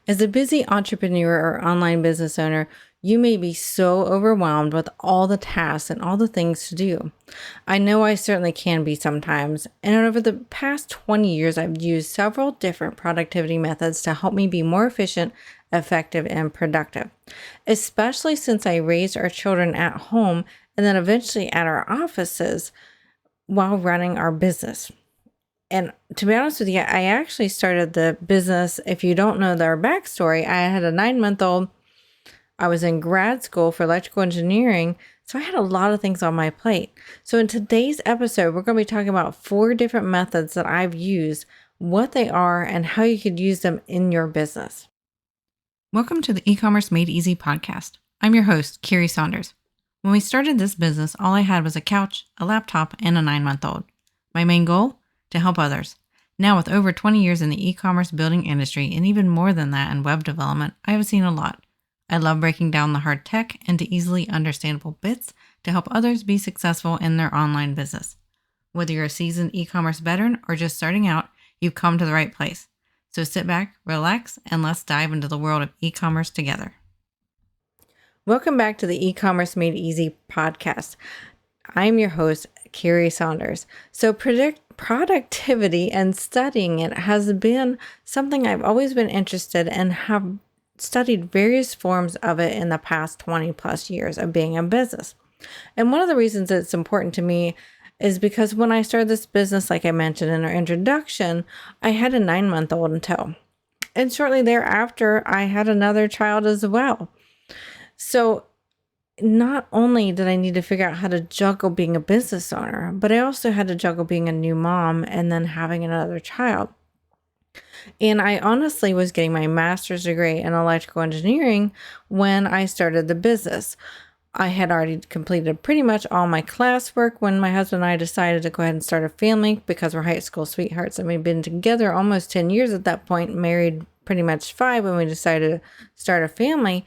As a busy entrepreneur or online business owner, you may be so overwhelmed with all the tasks and all the things to do. I know I certainly can be sometimes. And over the past 20 years, I've used several different productivity methods to help me be more efficient, effective, and productive, especially since I raised our children at home and then eventually at our offices while running our business. And to be honest with you, I actually started the business. If you don't know their backstory, I had a 9-month-old. I was in grad school for electrical engineering, so I had a lot of things on my plate. So in today's episode, we're going to be talking about 4 different methods that I've used, what they are, and how you could use them in your business. Welcome to the E-commerce Made Easy podcast. I'm your host, Kiri Saunders. When we started this business, all I had was a couch, a laptop, and a 9-month-old. My main goal? To help others. Now, with over 20 years in the e-commerce building industry and even more than that in web development, I have seen a lot. I love breaking down the hard tech into easily understandable bits to help others be successful in their online business. Whether you're a seasoned e-commerce veteran or just starting out, you've come to the right place. So sit back, relax, and let's dive into the world of e-commerce together. Welcome back to the E-commerce Made Easy podcast. I'm your host, Kiri Saunders. So productivity and studying it has been something I've always been interested in and have studied various forms of it in the past 20 plus years of being in business. And one of the reasons it's important to me is because when I started this business, like I mentioned in our introduction, I had a 9-month-old in tow. And shortly thereafter, I had another child as well. So not only did I need to figure out how to juggle being a business owner, but I also had to juggle being a new mom and then having another child. And I honestly was getting my master's degree in electrical engineering when I started the business. I had already completed pretty much all my classwork when my husband and I decided to go ahead and start a family because we're high school sweethearts and we've been together almost 10 years at that point, married pretty much 5 when we decided to start a family.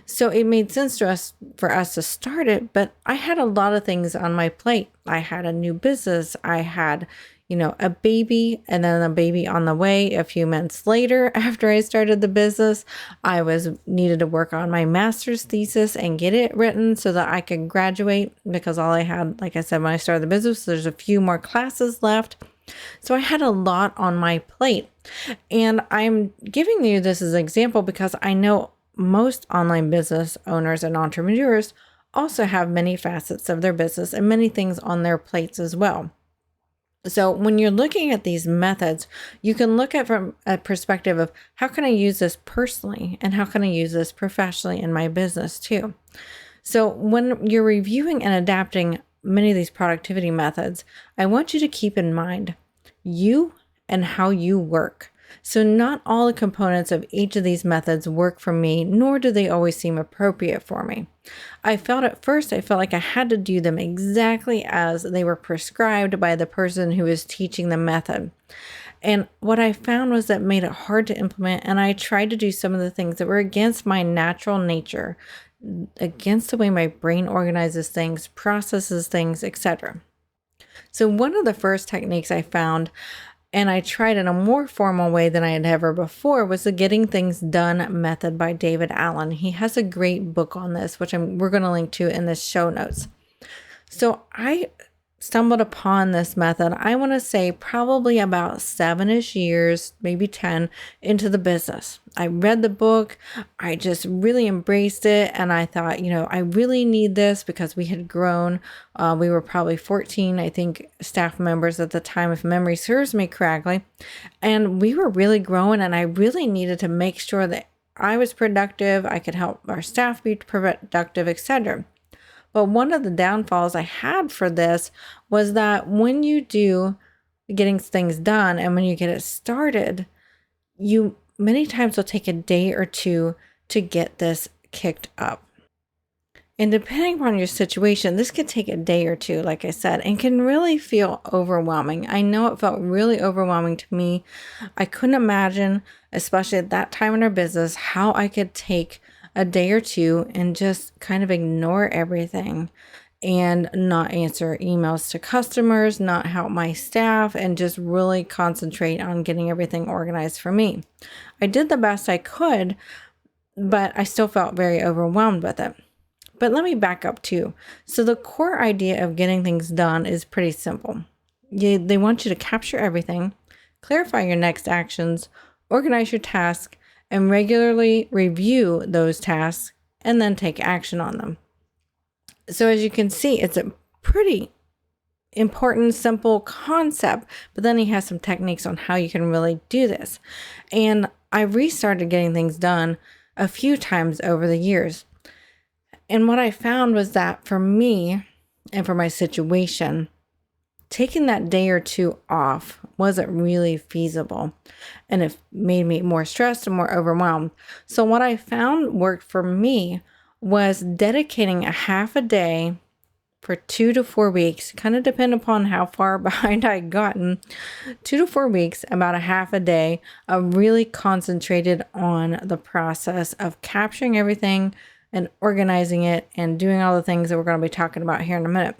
So it made sense to us for us to start it, but I had a lot of things on my plate. I had a new business. I had, a baby and then a baby on the way a few months later after I started the business. I needed to work on my master's thesis and get it written so that I could graduate because all I had, like I said, when I started the business, there's a few more classes left. So I had a lot on my plate. And I'm giving you this as an example because I know most online business owners and entrepreneurs also have many facets of their business and many things on their plates as well. So when you're looking at these methods, you can look at from a perspective of how can I use this personally and how can I use this professionally in my business too. So when you're reviewing and adapting many of these productivity methods, I want you to keep in mind you and how you work. So not all the components of each of these methods work for me, nor do they always seem appropriate for me. I felt like I had to do them exactly as they were prescribed by the person who was teaching the method. And what I found was that made it hard to implement, and I tried to do some of the things that were against my natural nature, against the way my brain organizes things, processes things, etc. So one of the first techniques I found, and I tried in a more formal way than I had ever before, was the Getting Things Done method by David Allen. He has a great book on this, which we're going to link to in the show notes. So I stumbled upon this method, I want to say probably about 7-ish years, maybe 10 into the business. I read the book. I just really embraced it. And I thought, I really need this because we had grown. We were probably 14, I think, staff members at the time, if memory serves me correctly. And we were really growing, and I really needed to make sure that I was productive. I could help our staff be productive, etc. But one of the downfalls I had for this was that when you do getting things done and when you get it started, you many times will take a day or two to get this kicked up. And depending upon your situation, this could take a day or two, like I said, and can really feel overwhelming. I know it felt really overwhelming to me. I couldn't imagine, especially at that time in our business, how I could take a day or two and just kind of ignore everything and not answer emails to customers, not help my staff, and just really concentrate on getting everything organized for me. I did the best I could, but I still felt very overwhelmed with it. But let me back up too. So the core idea of getting things done is pretty simple. They want you to capture everything, clarify your next actions, organize your tasks, and regularly review those tasks and then take action on them. So as you can see, it's a pretty important, simple concept, but then he has some techniques on how you can really do this. And I restarted getting things done a few times over the years. And what I found was that for me and for my situation, taking that day or two off wasn't really feasible, and it made me more stressed and more overwhelmed. So what I found worked for me was dedicating a half a day for 2 to 4 weeks, kind of depend upon how far behind I'd gotten, 2 to 4 weeks, about a half a day of really concentrated on the process of capturing everything and organizing it and doing all the things that we're going to be talking about here in a minute.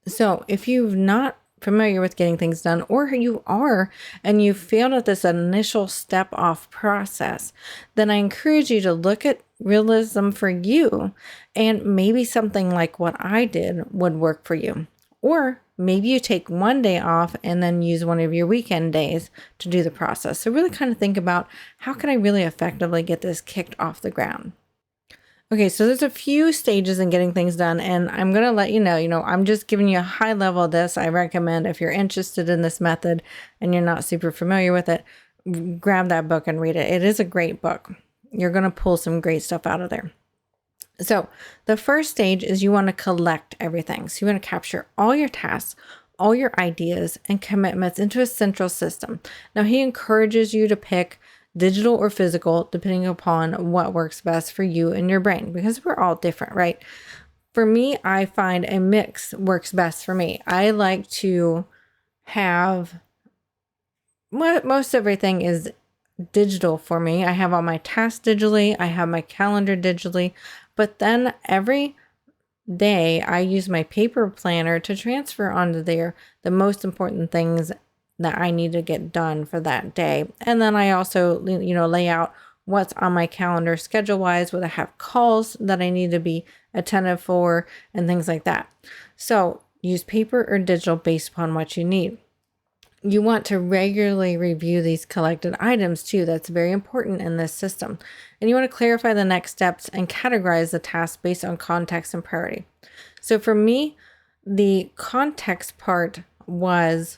So if you're not familiar with getting things done, or you are and you failed at this initial step off process, then I encourage you to look at realism for you, and maybe something like what I did would work for you. Or maybe you take one day off and then use one of your weekend days to do the process. So really kind of think about, how can I really effectively get this kicked off the ground? Okay, so there's a few stages in getting things done, and I'm going to let you know, I'm just giving you a high level of this. I recommend, if you're interested in this method and you're not super familiar with it, grab that book and read it. It is a great book. You're going to pull some great stuff out of there. So the first stage is you want to collect everything. So you want to capture all your tasks, all your ideas and commitments into a central system. Now, he encourages you to pick digital or physical, depending upon what works best for you and your brain, because we're all different, right? For me, I find a mix works best for me. I like to have most everything is digital for me. I have all my tasks digitally. I have my calendar digitally, but then every day I use my paper planner to transfer onto there the most important things that I need to get done for that day. And then I also, lay out what's on my calendar schedule-wise, whether I have calls that I need to be attentive for and things like that. So use paper or digital based upon what you need. You want to regularly review these collected items too. That's very important in this system. And you want to clarify the next steps and categorize the tasks based on context and priority. So for me, the context part was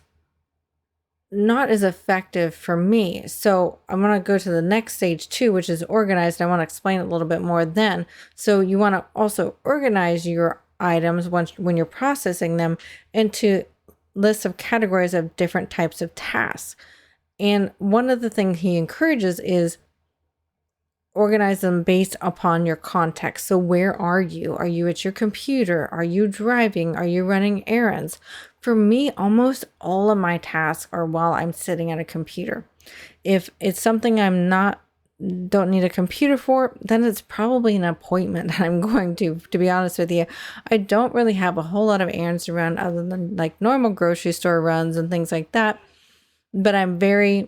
not as effective for me. So I'm going to go to the next stage too, which is organized. I want to explain it a little bit more then. So you want to also organize your items when you're processing them into lists of categories of different types of tasks. And one of the things he encourages is organize them based upon your context. So where are you? Are you at your computer? Are you driving? Are you running errands? For me, almost all of my tasks are while I'm sitting at a computer. If it's something don't need a computer for, then it's probably an appointment that I'm going to be honest with you. I don't really have a whole lot of errands to run other than like normal grocery store runs and things like that. But I'm very,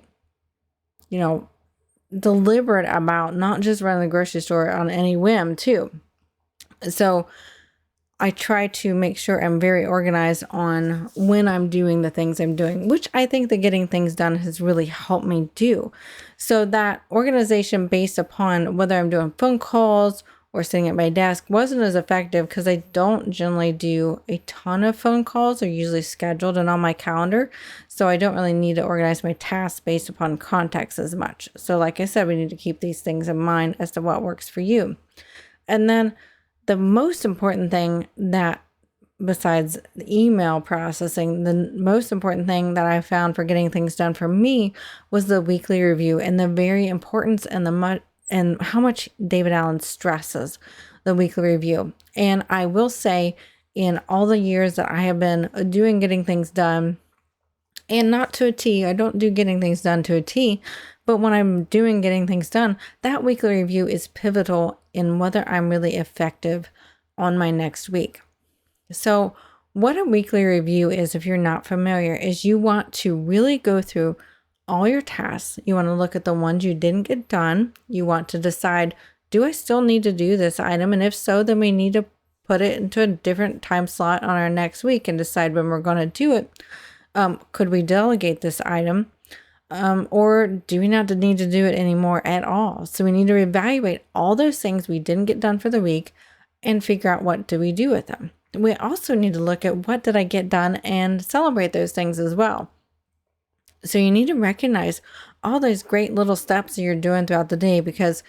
deliberate about not just running the grocery store on any whim too. So I try to make sure I'm very organized on when I'm doing the things I'm doing, which I think that getting things done has really helped me do. So that organization based upon whether I'm doing phone calls or sitting at my desk wasn't as effective because I don't generally do a ton of phone calls. They're usually scheduled and on my calendar. So I don't really need to organize my tasks based upon context as much. So like I said, we need to keep these things in mind as to what works for you. And then the most important thing that, besides the email processing, the most important thing that I found for getting things done for me was the weekly review, and the very importance and how much David Allen stresses the weekly review. And I will say, in all the years that I have been doing getting things done, and not to a T, I don't do getting things done to a T, but when I'm doing getting things done, that weekly review is pivotal in whether I'm really effective on my next week. So what a weekly review is, if you're not familiar, is you want to really go through all your tasks. You want to look at the ones you didn't get done. You want to decide, do I still need to do this item? And if so, then we need to put it into a different time slot on our next week and decide when we're going to do it. Could we delegate this item? Or do we not need to do it anymore at all? So we need to evaluate all those things we didn't get done for the week and figure out what do we do with them. We also need to look at what did I get done and celebrate those things as well. So you need to recognize all those great little steps that you're doing throughout the day, because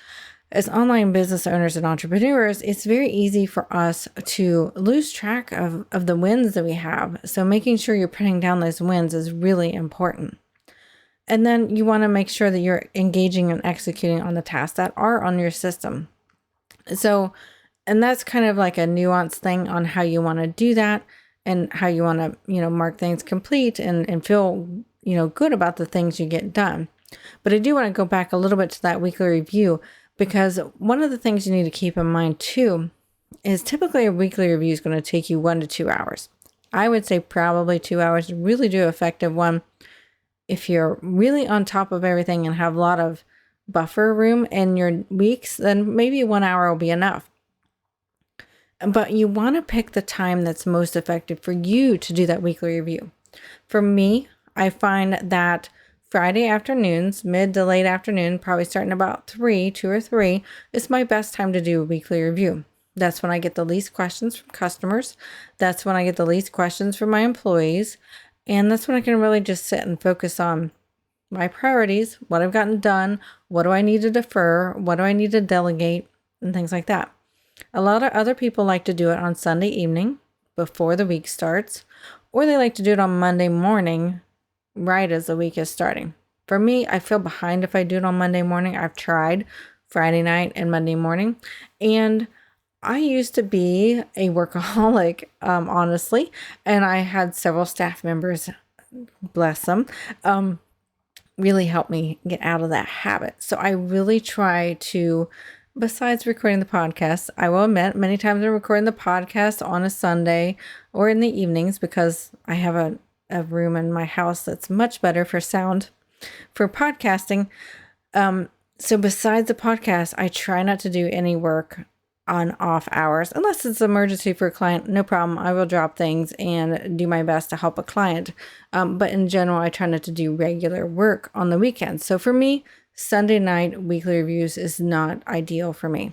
as online business owners and entrepreneurs, it's very easy for us to lose track of the wins that we have. So making sure you're putting down those wins is really important. And then you want to make sure that you're engaging and executing on the tasks that are on your system. So, and that's kind of like a nuanced thing on how you want to do that and how you want to, mark things complete and feel, good about the things you get done. But I do want to go back a little bit to that weekly review, because one of the things you need to keep in mind too is typically a weekly review is going to take you 1 to 2 hours. I would say probably 2 hours to really do an effective one. If you're really on top of everything and have a lot of buffer room in your weeks, then maybe 1 hour will be enough. But you want to pick the time that's most effective for you to do that weekly review. For me, I find that Friday afternoons, mid to late afternoon, probably starting about 2 or 3, is my best time to do a weekly review. That's when I get the least questions from customers. That's when I get the least questions from my employees. And that's when I can really just sit and focus on my priorities, what I've gotten done, what do I need to defer, what do I need to delegate, and things like that. A lot of other people like to do it on Sunday evening before the week starts, or they like to do it on Monday morning right as the week is starting. For me, I feel behind if I do it on Monday morning. I've tried Friday night and Monday morning, and I used to be a workaholic, honestly, and I had several staff members, bless them, really help me get out of that habit. So I really try to, besides recording the podcast, I will admit many times I'm recording the podcast on a Sunday or in the evenings, because I have a room in my house that's much better for sound for podcasting. So besides the podcast, I try not to do any work on off hours, unless it's an emergency for a client. No problem. I will drop things and do my best to help a client. But in general, I try not to do regular work on the weekends. So for me, Sunday night weekly reviews is not ideal for me,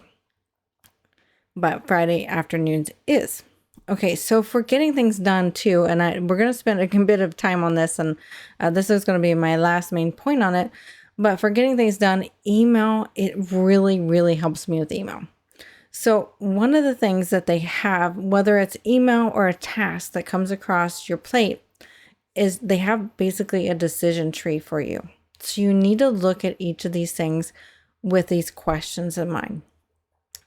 but Friday afternoons is. Okay, so for getting things done too, and we're going to spend a bit of time on this, and this is going to be my last main point on it, but for getting things done, email, it really, really helps me with email. So one of the things that they have, whether it's email or a task that comes across your plate, is they have basically a decision tree for you. So you need to look at each of these things with these questions in mind.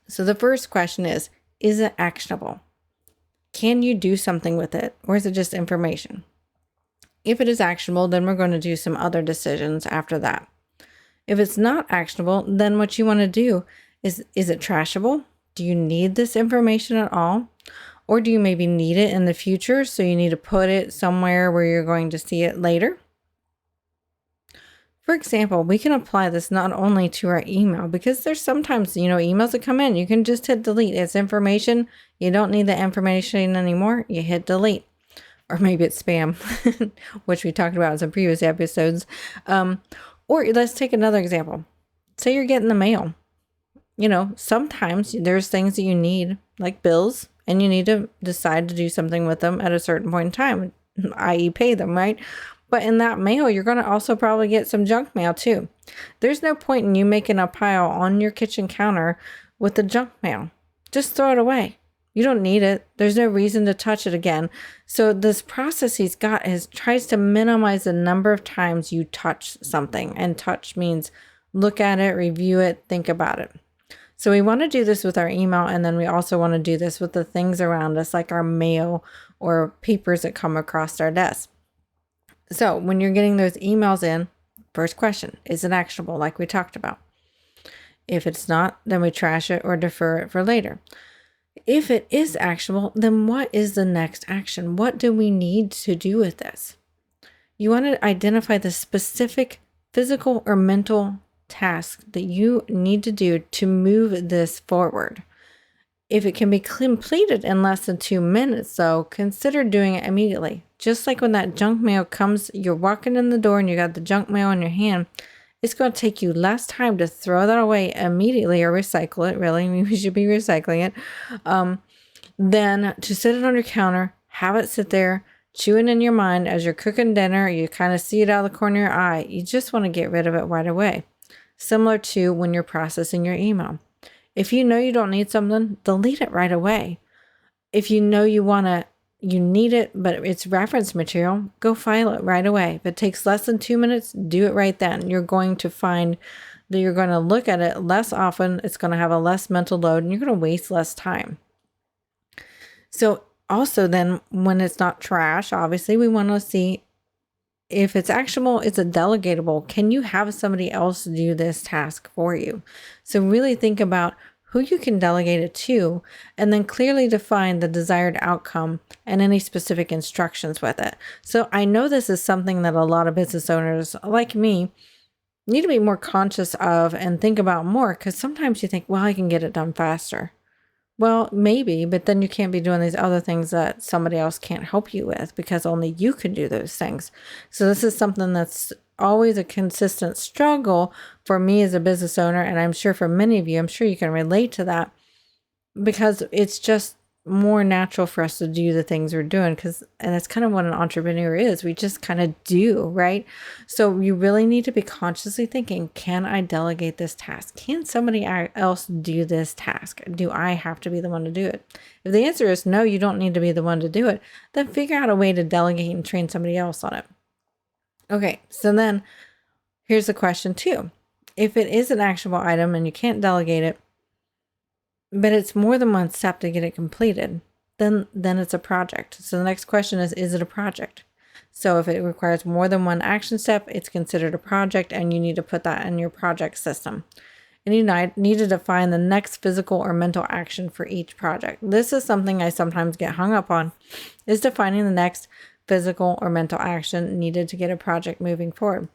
So the first question is it actionable? Can you do something with it, or is it just information? If it is actionable, then we're going to do some other decisions after that. If it's not actionable, then what you want to do is it trashable? Do you need this information at all? Or do you maybe need it in the future, so you need to put it somewhere where you're going to see it later? For example, we can apply this not only to our email, because there's sometimes, emails that come in, you can just hit delete. It's information. You don't need the information anymore. You hit delete. Or maybe it's spam, which we talked about in some previous episodes. Or let's take another example. Say you're getting the mail. Sometimes there's things that you need, like bills, and you need to decide to do something with them at a certain point in time, i.e. pay them, right? But in that mail, you're going to also probably get some junk mail too. There's no point in you making a pile on your kitchen counter with the junk mail. Just throw it away. You don't need it. There's no reason to touch it again. So this process he's got tries to minimize the number of times you touch something. And touch means look at it, review it, think about it. So we want to do this with our email, and then we also want to do this with the things around us, like our mail or papers that come across our desk. So when you're getting those emails in, first question, is it actionable, like we talked about? If it's not, then we trash it or defer it for later. If it is actionable, then what is the next action? What do we need to do with this? You want to identify the specific physical or mental task that you need to do to move this forward. If it can be completed in less than 2 minutes, though, consider doing it immediately. Just like when that junk mail comes, you're walking in the door and you got the junk mail in your hand, it's going to take you less time to throw that away immediately or recycle it, really. I mean, we should be recycling it. Than to sit it on your counter, have it sit there, chewing in your mind as you're cooking dinner, you kind of see it out of the corner of your eye. You just want to get rid of it right away. Similar to when you're processing your email. If you know you don't need something, delete it right away. If you know you need it, but it's reference material, go file it right away. If it takes less than 2 minutes, do it right then. You're going to find that you're going to look at it less often. It's going to have a less mental load and you're going to waste less time. So also then when it's not trash, obviously we want to see if it's actionable, it's a delegatable. Can you have somebody else do this task for you? So really think about who you can delegate it to, and then clearly define the desired outcome and any specific instructions with it. So I know this is something that a lot of business owners like me need to be more conscious of and think about more, because sometimes you think, well, I can get it done faster. Well, maybe, but then you can't be doing these other things that somebody else can't help you with because only you can do those things. So this is something that's always a consistent struggle for me as a business owner. And I'm sure for many of you, I'm sure you can relate to that because it's just more natural for us to do the things we're doing and that's kind of what an entrepreneur is. We just kind of do, right? So you really need to be consciously thinking, can I delegate this task? Can somebody else do this task? Do I have to be the one to do it? If the answer is no, you don't need to be the one to do it, then figure out a way to delegate and train somebody else on it. Okay, so then here's the question too. If it is an actionable item and you can't delegate it, but it's more than one step to get it completed, then it's a project. So the next question is it a project? So if it requires more than one action step, it's considered a project and you need to put that in your project system. And you need to define the next physical or mental action for each project. This is something I sometimes get hung up on, is defining the next physical or mental action needed to get a project moving forward.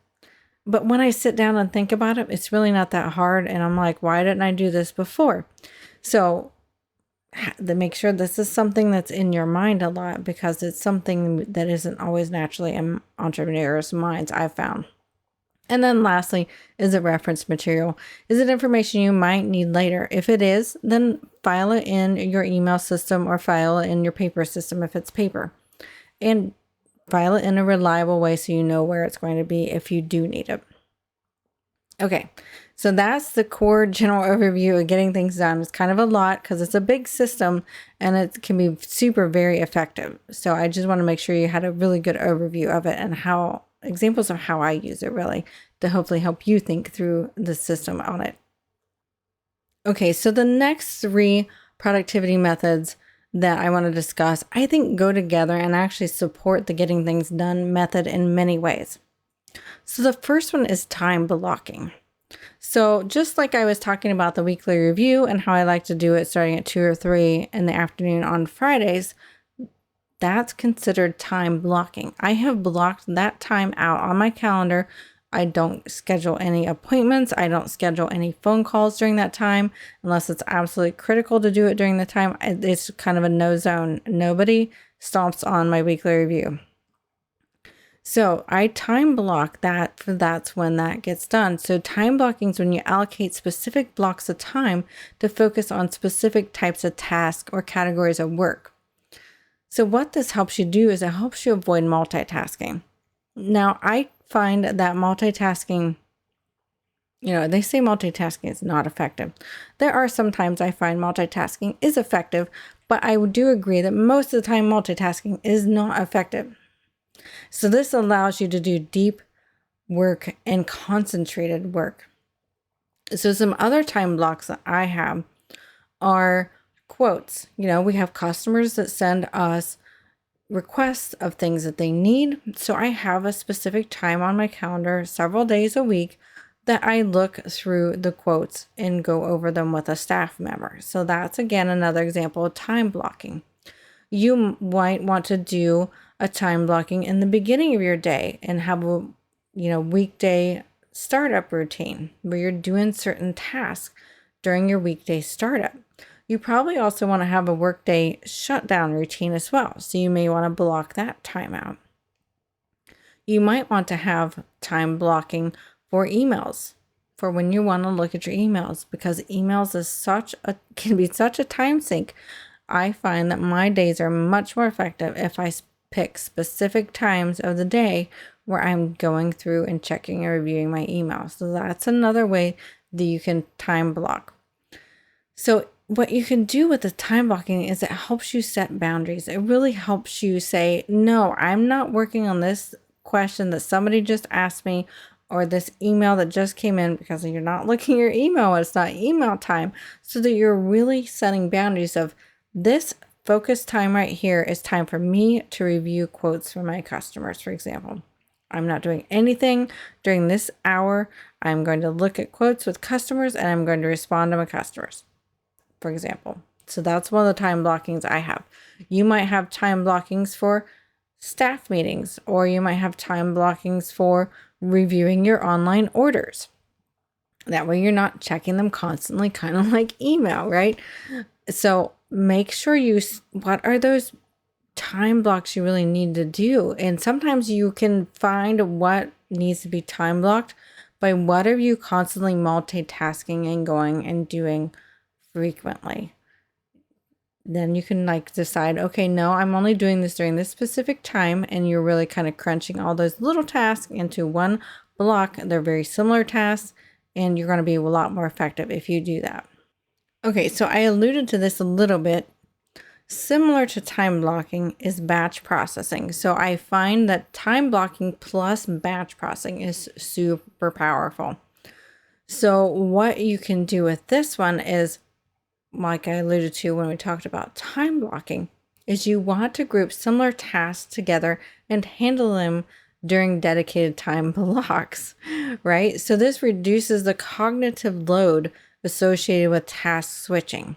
But when I sit down and think about it, it's really not that hard. And I'm like, why didn't I do this before? So make sure this is something that's in your mind a lot because it's something that isn't always naturally in entrepreneurs' minds, I've found. And then lastly, is it reference material? Is it information you might need later? If it is, then file it in your email system or file it in your paper system if it's paper. And file it in a reliable way so you know where it's going to be if you do need it. Okay, so that's the core general overview of getting things done. It's kind of a lot because it's a big system and it can be very effective. So I just want to make sure you had a really good overview of it and examples of how I use it really to hopefully help you think through the system on it. Okay, so the next 3 productivity methods that I want to discuss, I think go together and actually support the getting things done method in many ways. So the first one is time blocking. So just like I was talking about the weekly review and how I like to do it starting at 2 or 3 in the afternoon on Fridays, that's considered time blocking. I have blocked that time out on my calendar. I don't schedule any appointments. I don't schedule any phone calls during that time unless it's absolutely critical to do it during the time. It's kind of a no zone. Nobody stomps on my weekly review. So I time block that, that's when that gets done. So time blocking is when you allocate specific blocks of time to focus on specific types of tasks or categories of work. So what this helps you do is it helps you avoid multitasking. Now, I find that multitasking, they say multitasking is not effective. There are some times I find multitasking is effective, but I do agree that most of the time multitasking is not effective. So this allows you to do deep work and concentrated work. So some other time blocks that I have are quotes. We have customers that send us requests of things that they need. So I have a specific time on my calendar, several days a week, that I look through the quotes and go over them with a staff member. So that's again another example of time blocking. You might want to do a time blocking in the beginning of your day and have a weekday startup routine where you're doing certain tasks during your weekday startup. You probably also want to have a workday shutdown routine as well. So you may want to block that time out. You might want to have time blocking for emails, for when you want to look at your emails, because emails can be such a time sink. I find that my days are much more effective if I pick specific times of the day where I'm going through and checking and reviewing my emails. So that's another way that you can time block. So what you can do with the time blocking is it helps you set boundaries. It really helps you say, no, I'm not working on this question that somebody just asked me or this email that just came in, because you're not looking at your email. It's not email time. So that you're really setting boundaries of this focus time right here is time for me to review quotes for my customers, for example. I'm not doing anything during this hour. I'm going to look at quotes with customers and I'm going to respond to my customers, for example. So that's one of the time blockings I have. You might have time blockings for staff meetings, or you might have time blockings for reviewing your online orders. That way you're not checking them constantly, kind of like email, right? So make sure what are those time blocks you really need to do? And sometimes you can find what needs to be time blocked by what are you constantly multitasking and going and doing frequently. Then you can decide, okay, no, I'm only doing this during this specific time. And you're really kind of crunching all those little tasks into one block. They're very similar tasks, and you're going to be a lot more effective if you do that. Okay, so I alluded to this a little bit. Similar to time blocking is batch processing. So I find that time blocking plus batch processing is super powerful. So what you can do with this one is, like I alluded to when we talked about time blocking, is you want to group similar tasks together and handle them during dedicated time blocks, right? So this reduces the cognitive load associated with task switching.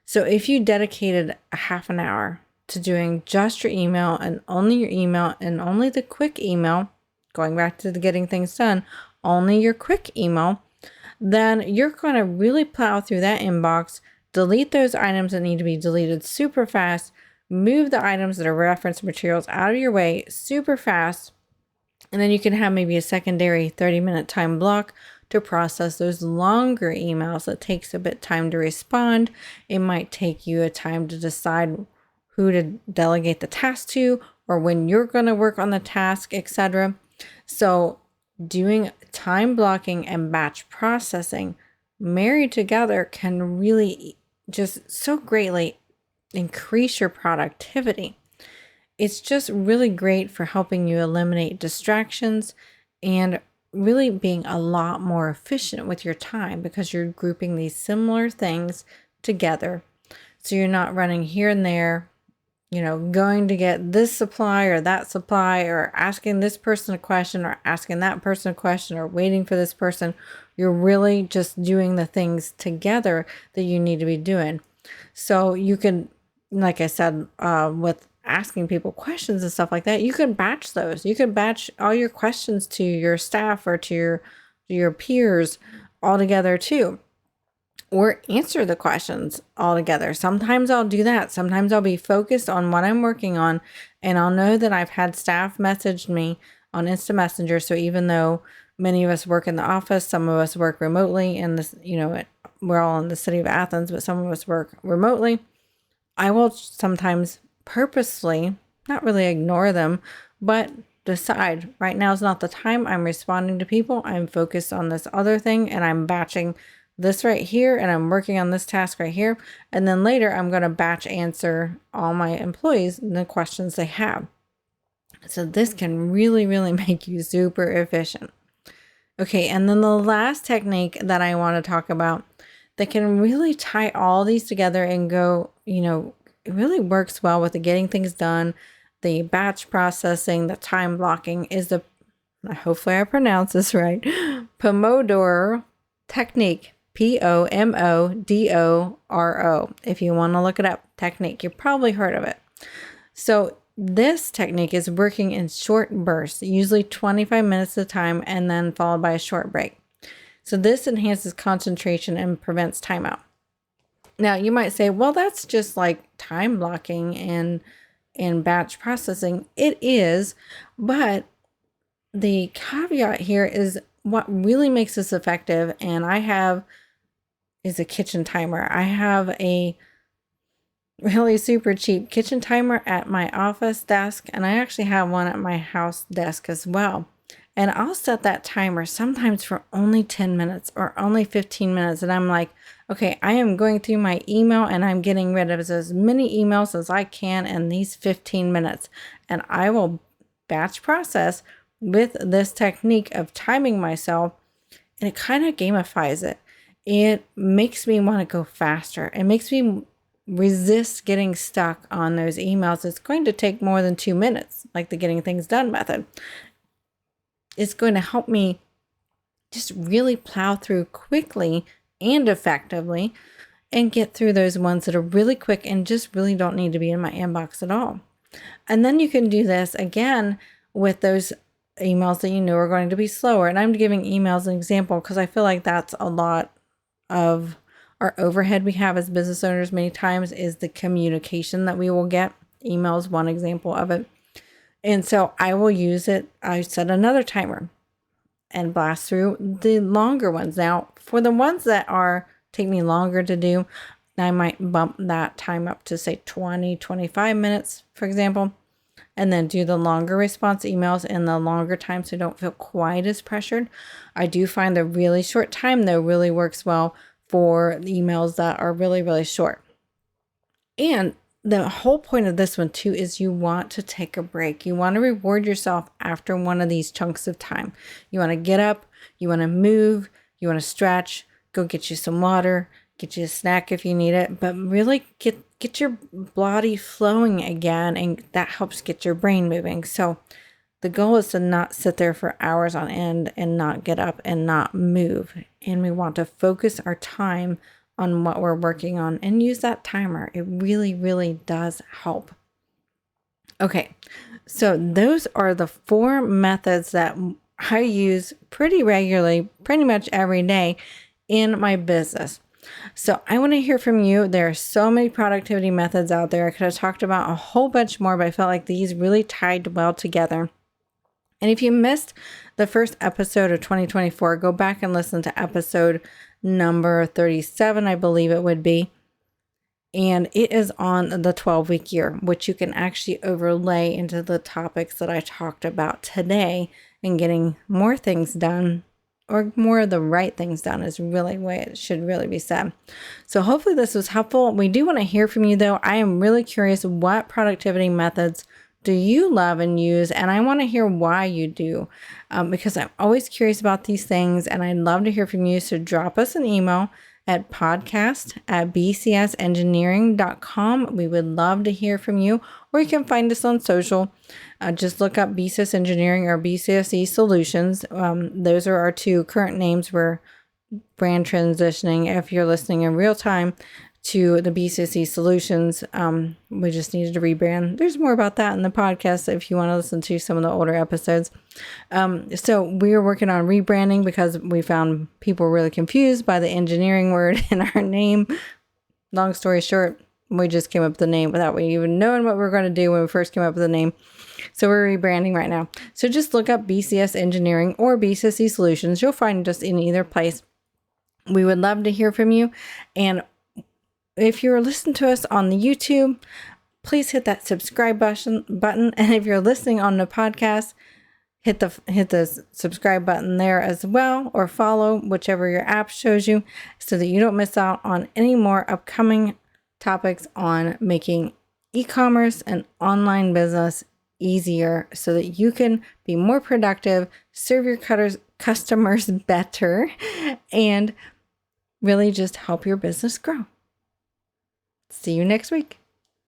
So if you dedicated a half an hour to doing just your email and only your email and only the quick email, going back to the getting things done, only your quick email, then you're going to really plow through that inbox, delete those items that need to be deleted super fast, move the items that are reference materials out of your way super fast, and then you can have maybe a secondary 30-minute time block to process those longer emails that takes a bit time to respond. It might take you a time to decide who to delegate the task to or when you're going to work on the task, etc. So doing time blocking and batch processing married together can really just so greatly increase your productivity. It's just really great for helping you eliminate distractions and really being a lot more efficient with your time, because you're grouping these similar things together. So you're not running here and there, going to get this supply or that supply, or asking this person a question or asking that person a question or waiting for this person. You're really just doing the things together that you need to be doing. So you can, like I said, with asking people questions and stuff like that, you could batch those. You could batch all your questions to your staff or to your peers all together too, or answer the questions all together. Sometimes I'll do that. Sometimes I'll be focused on what I'm working on, and I'll know that I've had staff message me on Instant Messenger. So even though many of us work in the office, some of us work remotely, and this, we're all in the city of Athens, but some of us work remotely. I will sometimes purposely not really ignore them, but decide right now is not the time. I'm responding to people. I'm focused on this other thing, and I'm batching this right here, and I'm working on this task right here. And then later I'm going to batch answer all my employees and the questions they have. So this can really, really make you super efficient. Okay, and then the last technique that I want to talk about that can really tie all these together and go, it really works well with the getting things done, the batch processing, the time blocking, is hopefully I pronounce this right, Pomodoro technique, Pomodoro. If you want to look it up, technique, you've probably heard of it. So this technique is working in short bursts, usually 25 minutes at a time, and then followed by a short break. So this enhances concentration and prevents timeout. Now you might say, well, that's just like time blocking and batch processing. It is, but the caveat here is what really makes this effective, and is a kitchen timer. I have a really super cheap kitchen timer at my office desk, and I actually have one at my house desk as well. And I'll set that timer sometimes for only 10 minutes or only 15 minutes. And I'm like, okay, I am going through my email and I'm getting rid of as many emails as I can in these 15 minutes. And I will batch process with this technique of timing myself, and it kind of gamifies it. It makes me want to go faster. It makes me resist getting stuck on those emails. It's going to take more than 2 minutes, like the getting things done method. It's going to help me just really plow through quickly and effectively and get through those ones that are really quick and just really don't need to be in my inbox at all. And then you can do this again with those emails that you know are going to be slower. And I'm giving emails an example because I feel like that's a lot of our overhead we have as business owners many times is the communication that we will get. Email is one example of it. And so I will use it. I set another timer and blast through the longer ones. Now, for the ones that take me longer to do, I might bump that time up to say 25 minutes, for example, and then do the longer response emails in the longer time so I don't feel quite as pressured. I do find the really short time though really works well for emails that are really, really short. And the whole point of this one too is you want to take a break. You want to reward yourself after one of these chunks of time. You want to get up, you want to move, you want to stretch, go get you some water, get you a snack if you need it, but really get your body flowing again, and that helps get your brain moving. So the goal is to not sit there for hours on end and not get up and not move. And we want to focus our time on what we're working on and use that timer. It really, really does help. Okay, so those are the 4 methods that I use pretty regularly, pretty much every day in my business. So I want to hear from you. There are so many productivity methods out there. I could have talked about a whole bunch more, but I felt like these really tied well together. And if you missed the first episode of 2024, go back and listen to episode number 37, I believe it would be. And it is on the 12-week year, which you can actually overlay into the topics that I talked about today, and getting more things done, or more of the right things done, is really the way it should really be said. So hopefully this was helpful. We do want to hear from you though. I am really curious, what productivity methods do you love and use? And I want to hear why you do, because I'm always curious about these things, and I'd love to hear from you. So drop us an email at podcast@bcsengineering.com. We would love to hear from you, or you can find us on social. Just look up BCS Engineering or BCSE Solutions. Those are our 2 current names. We're brand transitioning, if you're listening in real time, to the BCSE Solutions. We just needed to rebrand. There's more about that in the podcast if you want to listen to some of the older episodes. So we are working on rebranding because we found people were really confused by the engineering word in our name. Long story short, we just came up with the name without we even knowing what we were going to do when we first came up with the name. So we're rebranding right now. So just look up BCS Engineering or BCSE Solutions. You'll find us in either place. We would love to hear from you. And if you're listening to us on the YouTube, please hit that subscribe button. And if you're listening on the podcast, hit the subscribe button there as well, or follow whichever your app shows you, so that you don't miss out on any more upcoming topics on making e-commerce and online business easier, so that you can be more productive, serve your customers better, and really just help your business grow. See you next week.